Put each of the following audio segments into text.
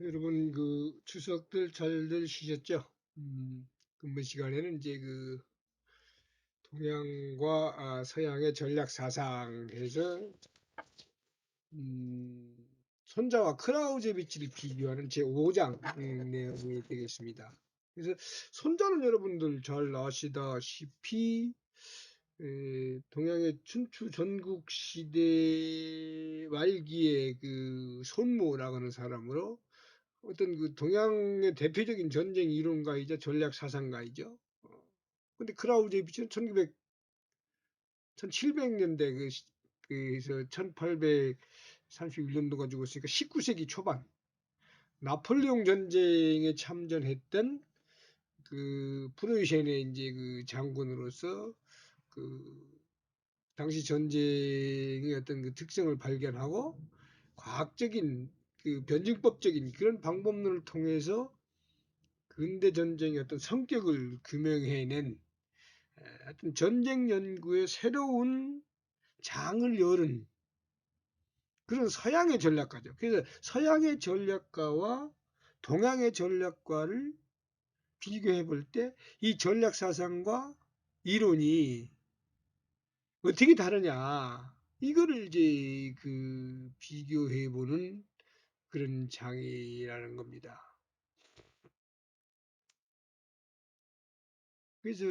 여러분 추석들 잘들 쉬셨죠? 근무 시간에는 이제 동양과 서양의 전략 사상에서 음, 손자와 크라우제비치를 비교하는 제 5장 내용이 되겠습니다. 그래서 손자는 여러분들 잘 아시다시피 동양의 춘추 전국 시대 말기에 손무라고 하는 사람으로 어떤 동양의 대표적인 전쟁 이론가이자 전략 사상가이죠. 근데 크라우제비치는 1700년대 그래서 1831년도가 죽었으니까 19세기 초반 나폴레옹 전쟁에 참전했던 프로이센의 이제 장군으로서 그 당시 전쟁의 어떤 특성을 발견하고 과학적인 변증법적인 그런 방법론을 통해서 근대 전쟁의 어떤 성격을 규명해낸 어떤 전쟁 연구의 새로운 장을 열은 그런 서양의 전략가죠. 그래서 서양의 전략가와 동양의 전략가를 비교해 볼 때 이 전략 사상과 이론이 어떻게 다르냐 이거를 이제 비교해 보는 그런 장이라는 겁니다. 그래서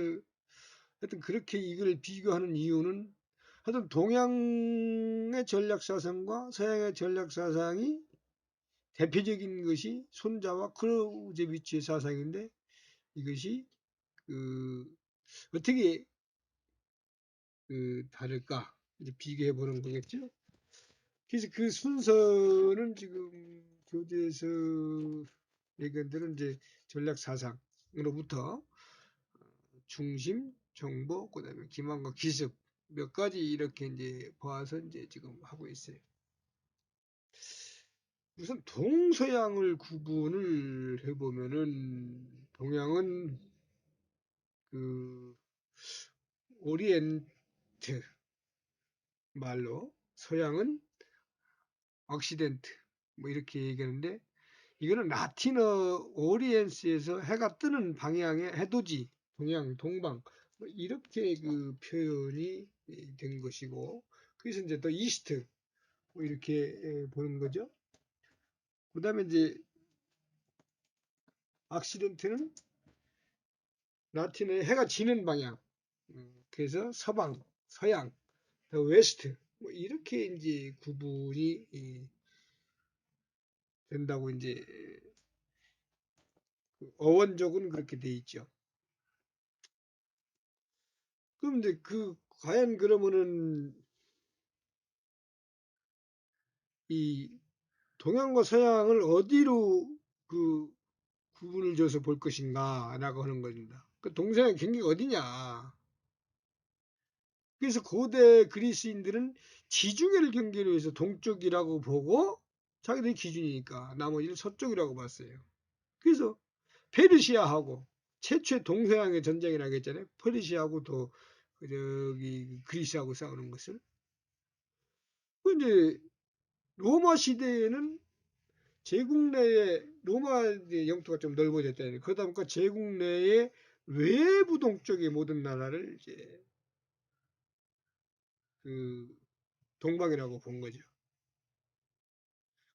하여튼 그렇게 이걸 비교하는 이유는 하여튼 동양의 전략 사상과 서양의 전략 사상이 대표적인 것이 손자와 크루제비치의 사상인데 이것이 어떻게 다를까 이제 비교해 보는 거겠죠. 그래서 그 순서는 지금 교재에서 얘기한 대로 이제 전략 사상으로부터 중심, 정보, 그다음에 기만과 기습 몇 가지 이렇게 이제 봐서 이제 지금 하고 있어요. 우선 동서양을 구분을 해보면은 동양은 그 오리엔트 말로 서양은 억시덴트 뭐 이렇게 얘기하는데 이거는 라틴어 오리엔스에서 해가 뜨는 방향의 해돋이 동양 동방 뭐 이렇게 표현이 된 것이고 그래서 이제 또 이스트 뭐 이렇게 보는 거죠. 그다음에 이제 악시덴트는 라틴어의 해가 지는 방향 그래서 서방 서양 더 웨스트 뭐 이렇게 이제 구분이 된다고 이제 어원적은 그렇게 돼 있죠. 그럼 이제 과연 그러면은 이 동양과 서양을 어디로 구분을 줘서 볼 것인가라고 하는 겁니다. 그 동서양 경계가 어디냐? 그래서 고대 그리스인들은 지중해를 경계로 해서 동쪽이라고 보고 자기들이 기준이니까 나머지는 서쪽이라고 봤어요. 그래서 페르시아하고 최초의 동서양의 전쟁이라고 했잖아요. 페르시아하고 또 저기 그리스하고 싸우는 것을. 그 이제 로마 시대에는 제국 내에 로마 영토가 좀 넓어졌잖아요. 그러다 보니까 제국 내에 외부 동쪽의 모든 나라를 이제 동방이라고 본 거죠.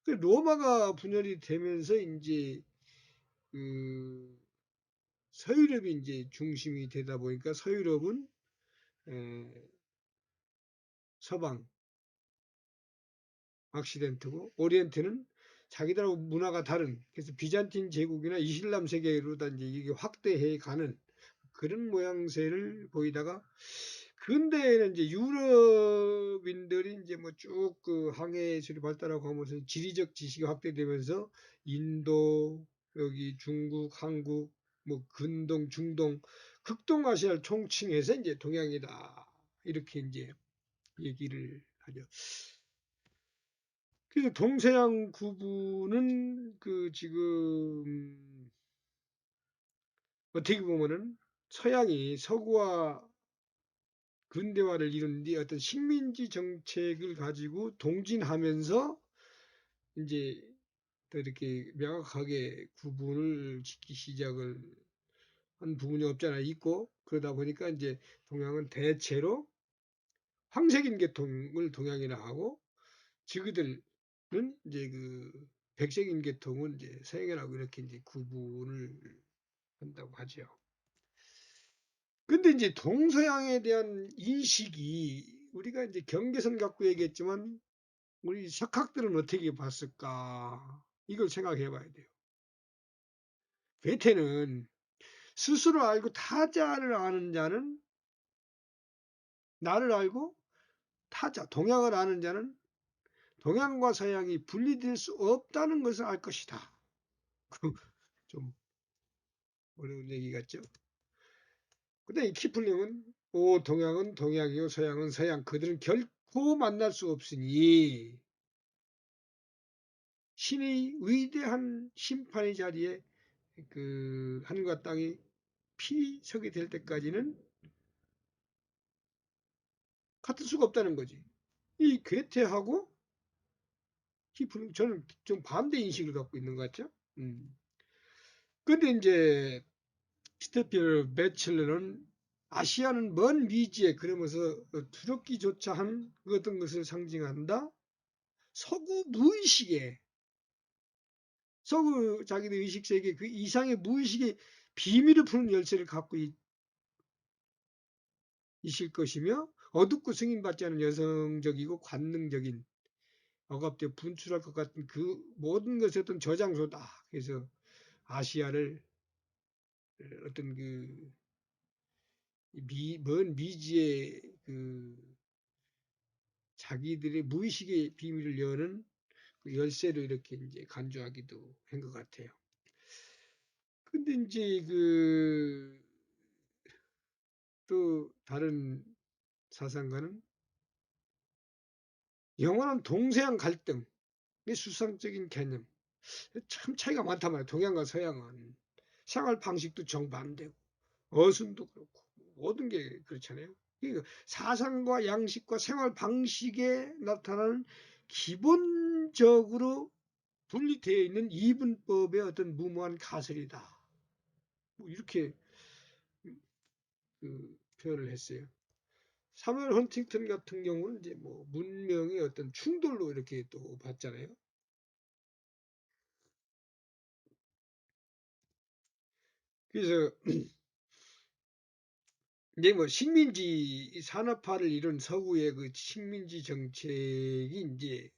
그 로마가 분열이 되면서 이제 서유럽이 이제 중심이 되다 보니까 서유럽은 서방 악시덴트고 오리엔트는 자기들하고 문화가 다른 그래서 비잔틴 제국이나 이슬람 세계로 다 이제 이게 확대해 가는 그런 모양새를 보이다가 근대에는 이제 유럽인들이 이제 뭐 쭉 항해 예술이 발달하고 하면서 지리적 지식이 확대되면서 인도, 여기 중국, 한국, 뭐 근동, 중동, 극동아시아를 총칭해서 이제 동양이다 이렇게 이제 얘기를 하죠. 그래서 동서양 구분은 지금 어떻게 보면은 서양이 서구와 근대화를 이룬 뒤 어떤 식민지 정책을 가지고 동진하면서 이제 또 이렇게 명확하게 구분을 짓기 시작을 한 부분이 없잖아 있고, 그러다 보니까 이제 동양은 대체로 황색인 계통을 동양이라 하고, 지그들은 이제 그 백색인 계통은 이제 서양이라고 이렇게 이제 구분을 한다고 하죠. 근데 이제 동서양에 대한 인식이 우리가 이제 경계선 갖고 얘기했지만 우리 석학들은 어떻게 봤을까? 이걸 생각해 봐야 돼요. 괴테는 스스로 알고 타자를 아는 자는, 나를 알고 타자, 동양을 아는 자는 동양과 서양이 분리될 수 없다는 것을 알 것이다. 좀 어려운 얘기 같죠? 근데 이 키플링은 동양은 동양이요 서양은 서양, 그들은 결코 만날 수 없으니 신의 위대한 심판의 자리에 그 하늘과 땅이 피서게 될 때까지는 같을 수가 없다는 거지. 이 괴테하고 키플링, 저는 좀 반대 인식을 갖고 있는 것 같죠. 근데 이제 스테피어 배첼러는 아시아는 먼 미지에, 그러면서 두렵기조차 한 어떤 것을 상징한다. 서구 무의식에, 서구 자기들 의식 세계 그 이상의 무의식의 비밀을 푸는 열쇠를 갖고 있을 것이며, 어둡고 승인받지 않은 여성적이고 관능적인 억압되어 분출할 것 같은 그 모든 것의 어떤 저장소다. 그래서 아시아를 어떤 그 먼 미지의 그 자기들의 무의식의 비밀을 여는 그 열쇠로 이렇게 이제 간주하기도 한 것 같아요. 근데 이제 그 또 다른 사상가는 영원한 동서양 갈등의 수상적인 개념, 참 차이가 많단 말이에요. 동양과 서양은 생활 방식도 정반대고 어순도 그렇고 모든 게 그렇잖아요. 그러니까 사상과 양식과 생활 방식에 나타나는 기본적으로 분리되어 있는 이분법의 어떤 무모한 가설이다. 뭐 이렇게 그 표현을 했어요. 사무엘 헌팅턴 같은 경우는 이제 뭐 문명의 어떤 충돌로 이렇게 또 봤잖아요. 그래서 이제 뭐 식민지 산업화를 이룬 서구의 그 식민지 정책이 이제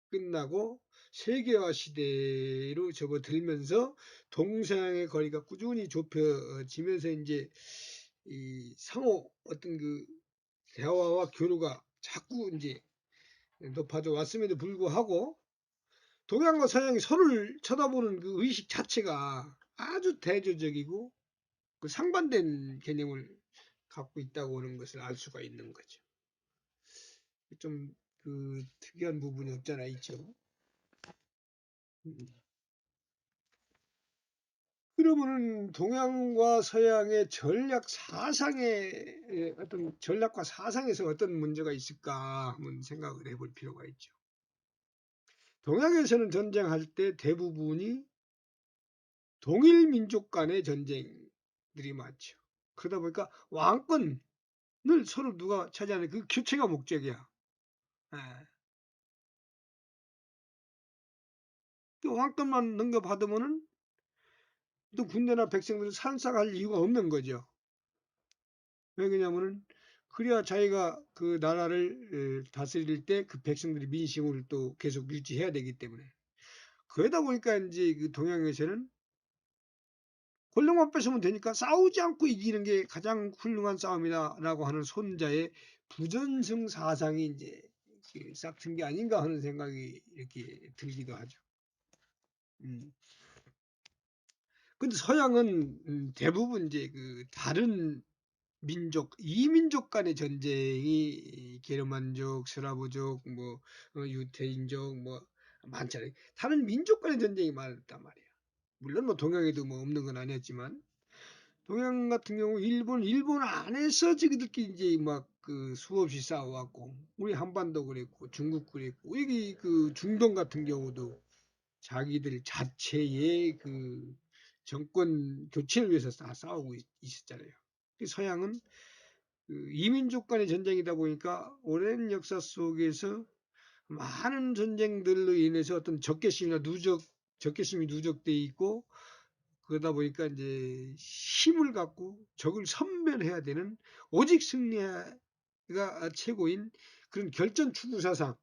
끝나고 세계화 시대로 접어들면서 동서양의 거리가 꾸준히 좁혀지면서 이제 이 상호 어떤 그 대화와 교류가 자꾸 이제 높아져 왔음에도 불구하고 동양과 서양이 서로를 쳐다보는 그 의식 자체가 아주 대조적이고 그 상반된 개념을 갖고 있다고 하는 것을 알 수가 있는 거죠. 좀 그 특이한 부분이 없잖아 있죠. 그러면은 동양과 서양의 전략 사상의 어떤 전략과 사상에서 어떤 문제가 있을까 한번 생각을 해볼 필요가 있죠. 동양에서는 전쟁할 때 대부분이 동일 민족 간의 전쟁들이 많죠. 그러다 보니까 왕권을 서로 누가 차지하는 그 교체가 목적이야. 예. 또 왕권만 넘겨받으면은 또 군대나 백성들을 살상할 이유가 없는 거죠. 왜 그러냐면은 그래야 자기가 그 나라를 다스릴 때 그 백성들이 민심을 또 계속 유지해야 되기 때문에. 그러다 보니까 이제 그 동양에서는 권력만 뺏으면 되니까 싸우지 않고 이기는 게 가장 훌륭한 싸움이다라고 하는 손자의 부전승 사상이 이제 싹 튼 게 아닌가 하는 생각이 이렇게 들기도 하죠. 근데 서양은 대부분 이제 그 다른 민족, 이민족 간의 전쟁이 게르만족, 스라브족, 뭐 유태인족 뭐 많잖아요. 다른 민족 간의 전쟁이 많았단 말이에요. 물론 뭐 동양에도 뭐 없는 건 아니었지만 동양 같은 경우 일본 안에서 저기들끼리 이제 막 그 수없이 싸워왔고, 우리 한반도 그랬고, 중국 그랬고, 여기 그 중동 같은 경우도 자기들 자체의 그 정권 교체를 위해서 다 싸우고 있었잖아요. 서양은 그 이민족 간의 전쟁이다 보니까 오랜 역사 속에서 많은 전쟁들로 인해서 어떤 적개심이 누적돼 있고, 그러다 보니까 이제 힘을 갖고 적을 섬멸해야 되는, 오직 승리가 최고인 그런 결전 추구 사상,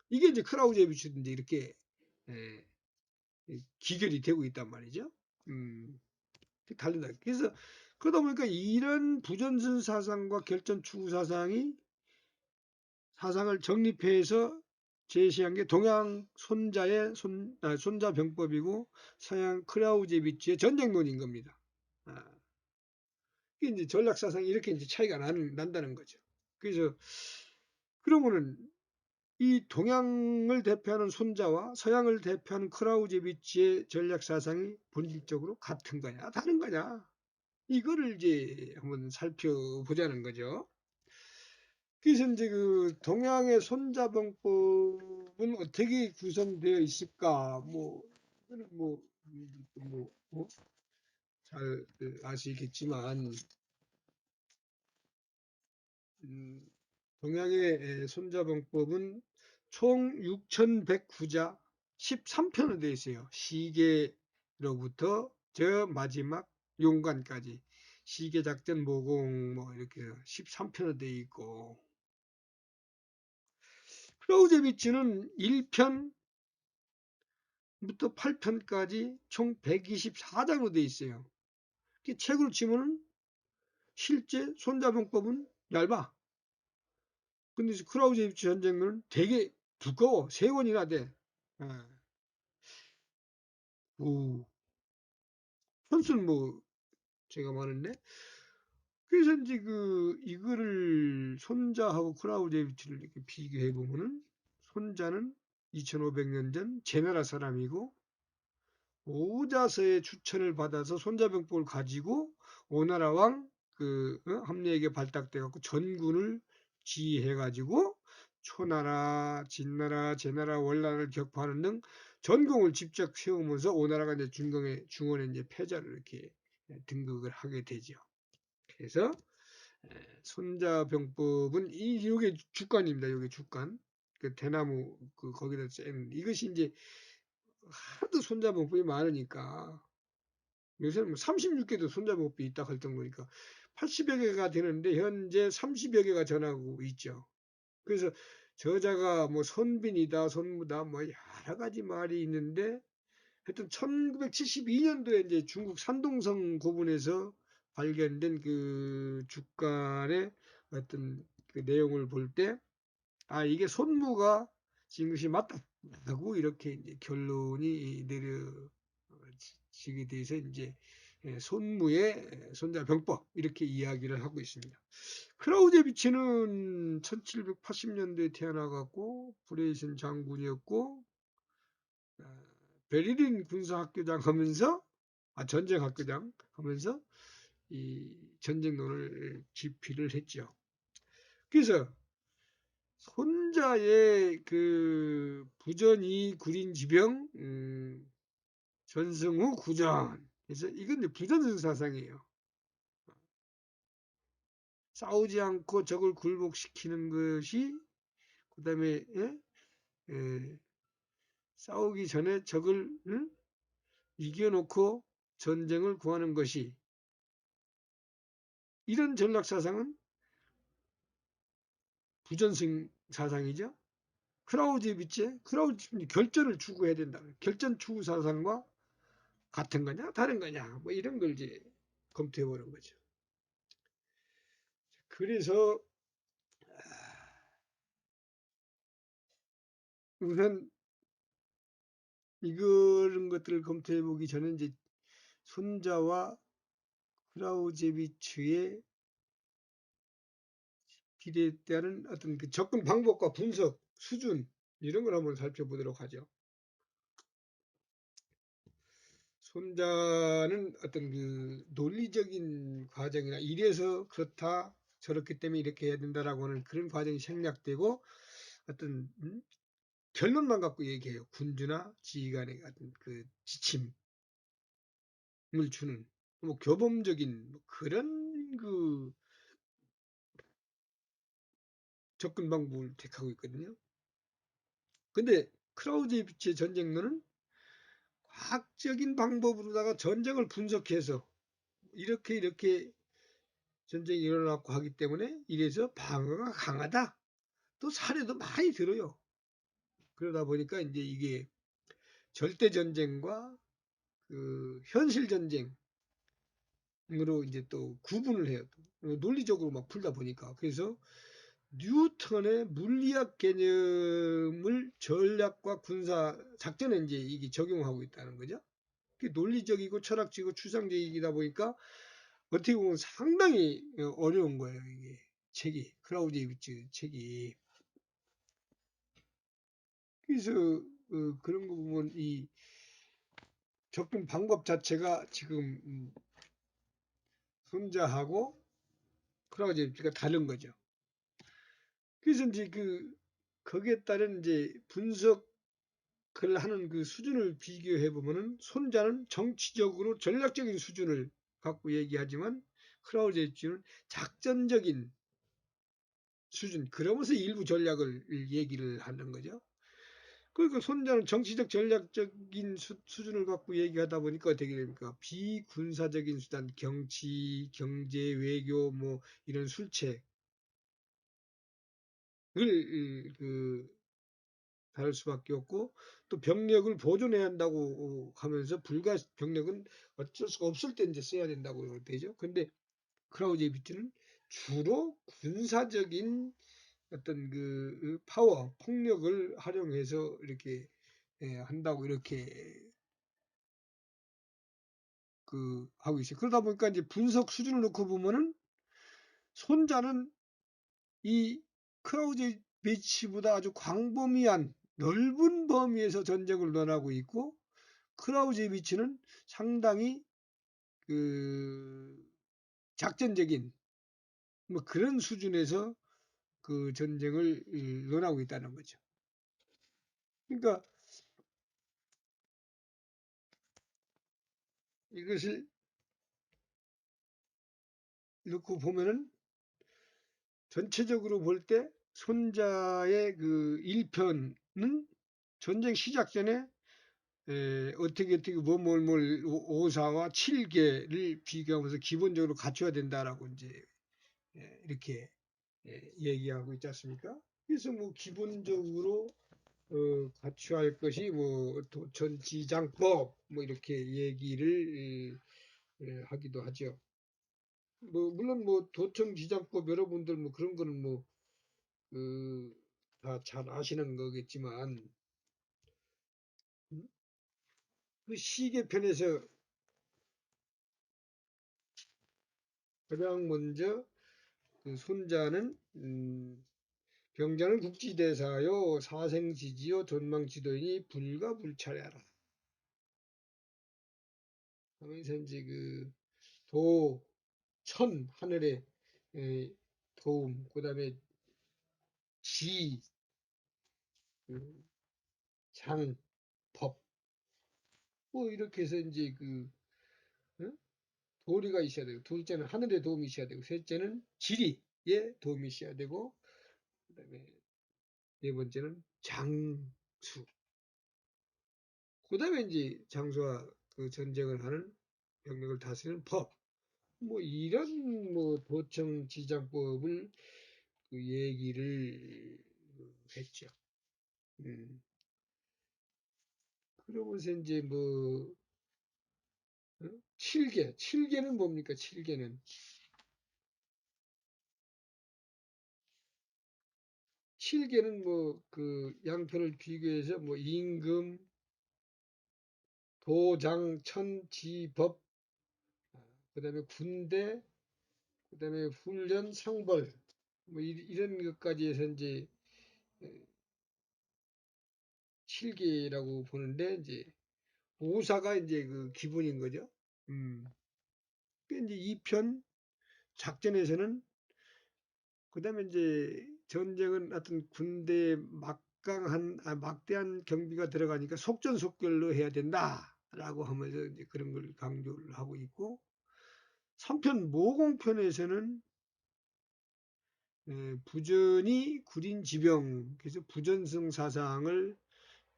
이게 이제 크라우제비츠도 이제 이렇게 예, 기결이 되고 있단 말이죠. 다르다. 그래서 그러다 보니까 이런 부전승 사상과 결전 추구 사상을 정립해서 제시한 게 동양 손자병법이고 서양 크라우제비츠의 전쟁론인 겁니다. 이게 이제 전략사상이 이렇게 이제 차이가 난다는 거죠. 그래서 그러면은 이 동양을 대표하는 손자와 서양을 대표하는 크라우제비츠의 전략사상이 본질적으로 같은 거냐, 다른 거냐, 이거를 이제 한번 살펴보자는 거죠. 그래서 이제 그 동양의 손자병법은 어떻게 구성되어 있을까? 잘 아시겠지만, 동양의 손자병법은 총 6,109자 13편으로 되어 있어요. 시계로부터 저 마지막 용관까지 시계작전 모공 이렇게 13편으로 되어 있고, 크라우제비츠는 1편부터 8편까지 총 124장으로 되어 있어요. 책으로 치면 실제 손자병법은 얇아. 근데 크라우제비츠 전쟁은 되게 두꺼워. 3권이나 돼. 편수는 제가 많은데. 그래서 이제 이거를 손자하고 크라우제비츠를 이렇게 비교해 보면은, 손자는 2500년 전 제나라 사람이고, 오자서의 추천을 받아서 손자병법을 가지고 오나라 왕 함리에게 발탁돼 갖고 전군을 지휘해 가지고 초나라, 진나라, 제나라, 월나라를 격파하는 등 전공을 직접 세우면서 오나라가 이제 중원에 이제 패자를 이렇게 등극을 하게 되죠. 그래서 손자병법은 요게 주관입니다. 요게 주관. 그 대나무 거기다 짠 이것이 이제 하도 손자병법이 많으니까, 요새는 36개도 손자병법이 있다 할 정도니까 80여 개가 되는데 현재 30여 개가 전하고 있죠. 그래서 저자가 선빈이다, 손무다, 여러 가지 말이 있는데, 하여튼 1972년도에 이제 중국 산동성 고분에서 발견된 그 주간의 어떤 그 내용을 볼 때, 이게 손무가 지은 것이 맞다고 이렇게 이제 결론이 내려지게 돼서 이제 손무의 손자병법 이렇게 이야기를 하고 있습니다. 크라우제비츠는 1780년도에 태어나갖고 브레이슨 장군이었고, 베를린 군사학교장 하면서 전쟁학교장 하면서 이 전쟁론을 집필을 했죠. 그래서 손자의 그 부전이 구린 지병, 전승후 구전. 그래서 이건 이제 부전승 사상이에요. 싸우지 않고 적을 굴복시키는 것이, 그 다음에 싸우기 전에 적을 이겨놓고 전쟁을 구하는 것이, 이런 전략 사상은 부전승 사상이죠. 크라우제비츠 결전을 추구해야 된다. 결전 추구 사상과 같은 거냐 다른 거냐 이런 걸 이제 검토해 보는 거죠. 그래서 우선 이런 것들을 검토해 보기 전에 이제 손자와 크라우제비츠의 길에 따른 어떤 그 접근 방법과 분석 수준, 이런 걸 한번 살펴보도록 하죠. 손자는 어떤 그 논리적인 과정이나 이래서 그렇다, 저렇기 때문에 이렇게 해야 된다라고 하는 그런 과정이 생략되고 어떤 결론만 갖고 얘기해요. 군주나 지휘관의 같은 그 지침을 주는 뭐 교범적인 뭐 그런 그 접근 방법을 택하고 있거든요. 근데 크라우제비치의 전쟁론은 과학적인 방법으로다가 전쟁을 분석해서 이렇게 전쟁이 일어났고 하기 때문에 이래서 방어가 강하다. 또 사례도 많이 들어요. 그러다 보니까 이제 이게 절대 전쟁과 그 현실 전쟁으로 이제 또 구분을 해요. 논리적으로 막 풀다 보니까. 그래서 뉴턴의 물리학 개념을 전략과 군사 작전에 이제 이게 적용하고 있다는 거죠. 논리적이고 철학적이고 추상적이다 보니까 어떻게 보면 상당히 어려운 거예요. 이게 책이 크라우제비치 책이. 그래서 그런 거 보면 이 접근 방법 자체가 지금 손자하고 크라우제비치가 다른 거죠. 그래서 이제 거기에 따른 이제 분석을 하는 그 수준을 비교해 보면은 손자는 정치적으로 전략적인 수준을 갖고 얘기하지만 크라우제비치는 작전적인 수준, 그러면서 일부 전략을 얘기를 하는 거죠. 그러니까 손자는 정치적 전략적인 수준을 갖고 얘기하다 보니까 어떻게 됩니까? 비군사적인 수단, 경치, 경제, 외교 뭐 이런 술책을 다룰 수밖에 없고 또 병력을 보존해야 한다고 하면서 병력은 어쩔 수가 없을 때 이제 써야 된다고 되죠. 근데 크라우제비치는 주로 군사적인 어떤 파워, 폭력을 활용해서 이렇게 한다고 이렇게 하고 있어요. 그러다 보니까 이제 분석 수준을 놓고 보면은 손자는 이 크라우제비치보다 아주 광범위한 넓은 범위에서 전쟁을 논하고 있고 크라우제비치는 상당히 작전적인 뭐 그런 수준에서 그 전쟁을 논하고 있다는 거죠. 그러니까 이것을 놓고 보면은 전체적으로 볼 때 손자의 그 1편은 전쟁 시작 전에 어떻게 뭘 오사와 7개를 비교하면서 기본적으로 갖춰야 된다라고 이제 이렇게 얘기하고 있지 않습니까? 그래서 뭐 기본적으로 갖춰야 할 것이 뭐 도천지장법 뭐 이렇게 얘기를 하기도 하죠. 뭐 물론 뭐 도청지장법 여러분들 뭐 그런 거는 뭐 다 잘 아시는 거겠지만 그 시계편에서 가장 먼저 그 손자는 병자는 국지대사요 사생지지요 전망지도이니 불가불찰하라 하면서 이제 천 하늘의 도움 그다음에 지 장, 법 뭐 이렇게 해서 이제 어? 도리가 있어야 되고 둘째는 하늘의 도움이 있어야 되고 셋째는 지리의 도움이 있어야 되고 그다음에 네 번째는 장수 그다음에 이제 장수와 그 전쟁을 하는 병력을 다스리는 법 뭐 이런 뭐 도청 지장법을 얘기를 했죠. 그러면서 이제 뭐 7개는 뭡니까? 7개는 뭐 양편을 비교해서 뭐 임금, 도장, 천, 지, 법, 그다음에 군대, 그다음에 훈련, 상벌 뭐 이런 것까지 해서 이제 7개라고 보는데 이제 오사가 이제 기본인 거죠. 이제 2편 작전에서는 그다음에 이제 전쟁은 어떤 군대에 막대한 경비가 들어가니까 속전속결로 해야 된다라고 하면서 이제 그런 걸 강조를 하고 있고 3편 모공편에서는 부전이 구린 지병 그래서 부전승 사상을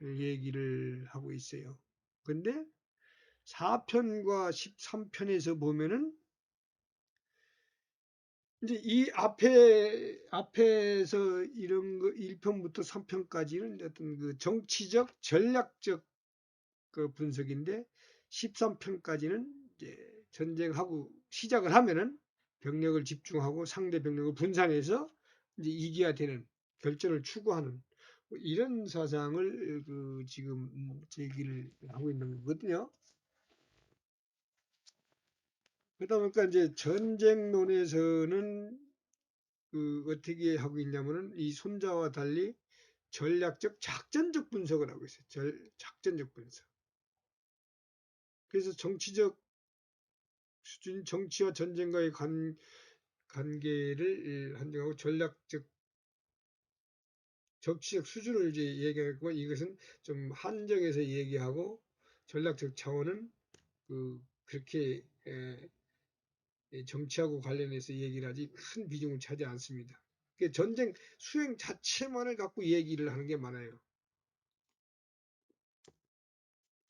얘기를 하고 있어요. 근데 4편과 13편에서 보면은 이제 이 앞에서 이런 거 1편부터 3편까지는 어떤 그 정치적 전략적 그 분석인데 13편까지는 이제 전쟁하고 시작을 하면은 병력을 집중하고 상대 병력을 분산해서 이제 이겨야 되는 결전을 추구하는 뭐 이런 사상을 그 지금 제기를 하고 있는 거거든요. 그러다 보니까 이제 전쟁론에서는 그 어떻게 하고 있냐면은 이 손자와 달리 전략적 작전적 분석을 하고 있어요. 작전적 분석. 그래서 정치적 수준, 정치와 전쟁과의 관계를 한정하고 전략적 정치적 수준을 이제 얘기하고 이것은 좀 한정해서 얘기하고 전략적 차원은 그렇게 정치하고 관련해서 얘기를 하지 큰 비중을 차지 않습니다. 전쟁 수행 자체만을 갖고 얘기를 하는 게 많아요.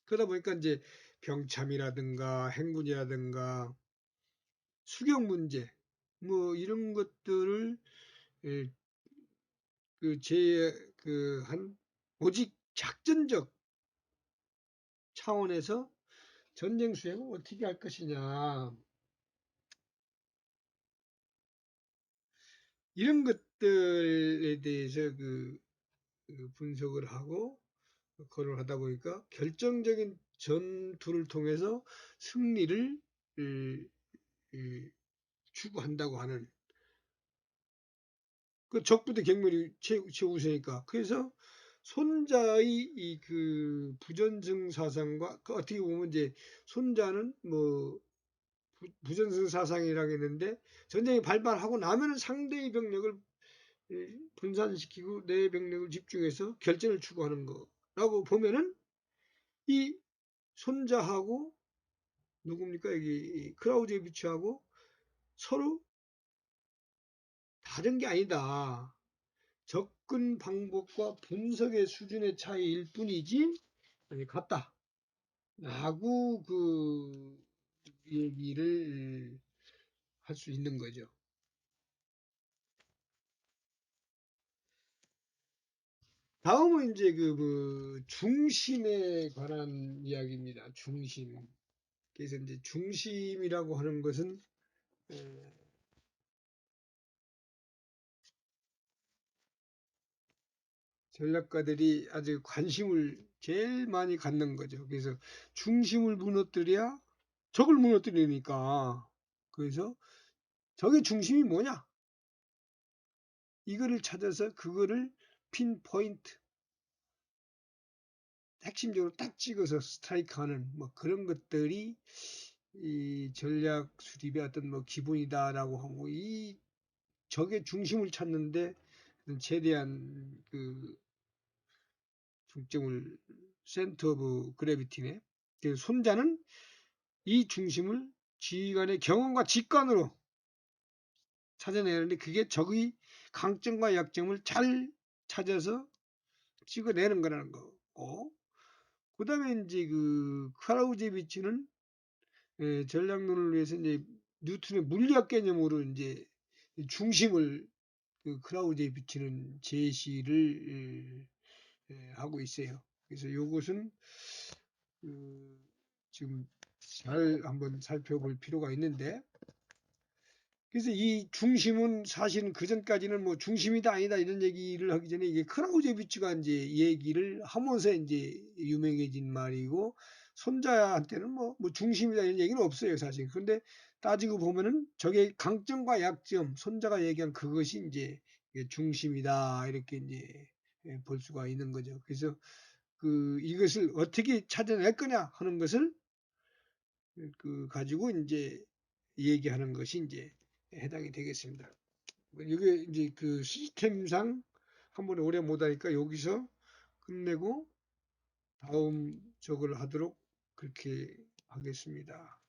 그러다 보니까 이제 병참이라든가 행군이라든가 수경 문제 뭐 이런 것들을 한 오직 작전적 차원에서 전쟁 수행을 어떻게 할 것이냐 이런 것들에 대해서 분석을 하고 그걸 하다 보니까 결정적인 전투를 통해서 승리를 추구한다고 하는 그 적부대 격렬이 최우선이니까 그래서 손자의 이 부전승 사상과 어떻게 보면 이제 손자는 뭐 부전승 사상이라고 했는데 전쟁이 발발하고 나면은 상대의 병력을 분산시키고 내 병력을 집중해서 결전을 추구하는 거라고 보면은 이 손자하고 누굽니까 여기 크라우제비치하고 서로 다른 게 아니다. 접근 방법과 분석의 수준의 차이일 뿐이지 같다. 라고 얘기를 할 수 있는 거죠. 다음은 이제 중심에 관한 이야기입니다. 중심. 그래서 이제 중심이라고 하는 것은 전략가들이 아주 관심을 제일 많이 갖는 거죠. 그래서 중심을 무너뜨려야 적을 무너뜨리니까. 그래서 적의 중심이 뭐냐? 이거를 찾아서 그거를 핀포인트 핵심적으로 딱 찍어서 스트라이크하는 뭐 그런 것들이 이 전략 수립의 어떤 뭐 기본이다라고 하고 이 적의 중심을 찾는데 최대한 중점을 센터 오브 그래비티네. 그래서 손자는 이 중심을 지휘관의 경험과 직관으로 찾아내는데 그게 적의 강점과 약점을 잘 찾아서 찍어내는 거라는 거고 그다음에 이제 크라우제비치는 전략론을 위해서 이제 뉴턴의 물리학 개념으로 이제 중심을 크라우제비치는 제시를 하고 있어요. 그래서 이것은 지금 잘 한번 살펴볼 필요가 있는데 그래서 이 중심은 사실은 그 전까지는 뭐 중심이다 아니다 이런 얘기를 하기 전에 이게 크라우제비치가 이제 얘기를 하면서 이제 유명해진 말이고 손자한테는 뭐 중심이다 이런 얘기는 없어요 사실. 그런데 따지고 보면은 적의 강점과 약점 손자가 얘기한 그것이 이제 중심이다 이렇게 이제 볼 수가 있는 거죠. 그래서 이것을 어떻게 찾아낼 거냐 하는 것을 가지고 이제 얘기하는 것이 이제 해당이 되겠습니다. 이게 이제 그 시스템상 한 번에 오래 못하니까 여기서 끝내고 다음 저걸 하도록 그렇게 하겠습니다.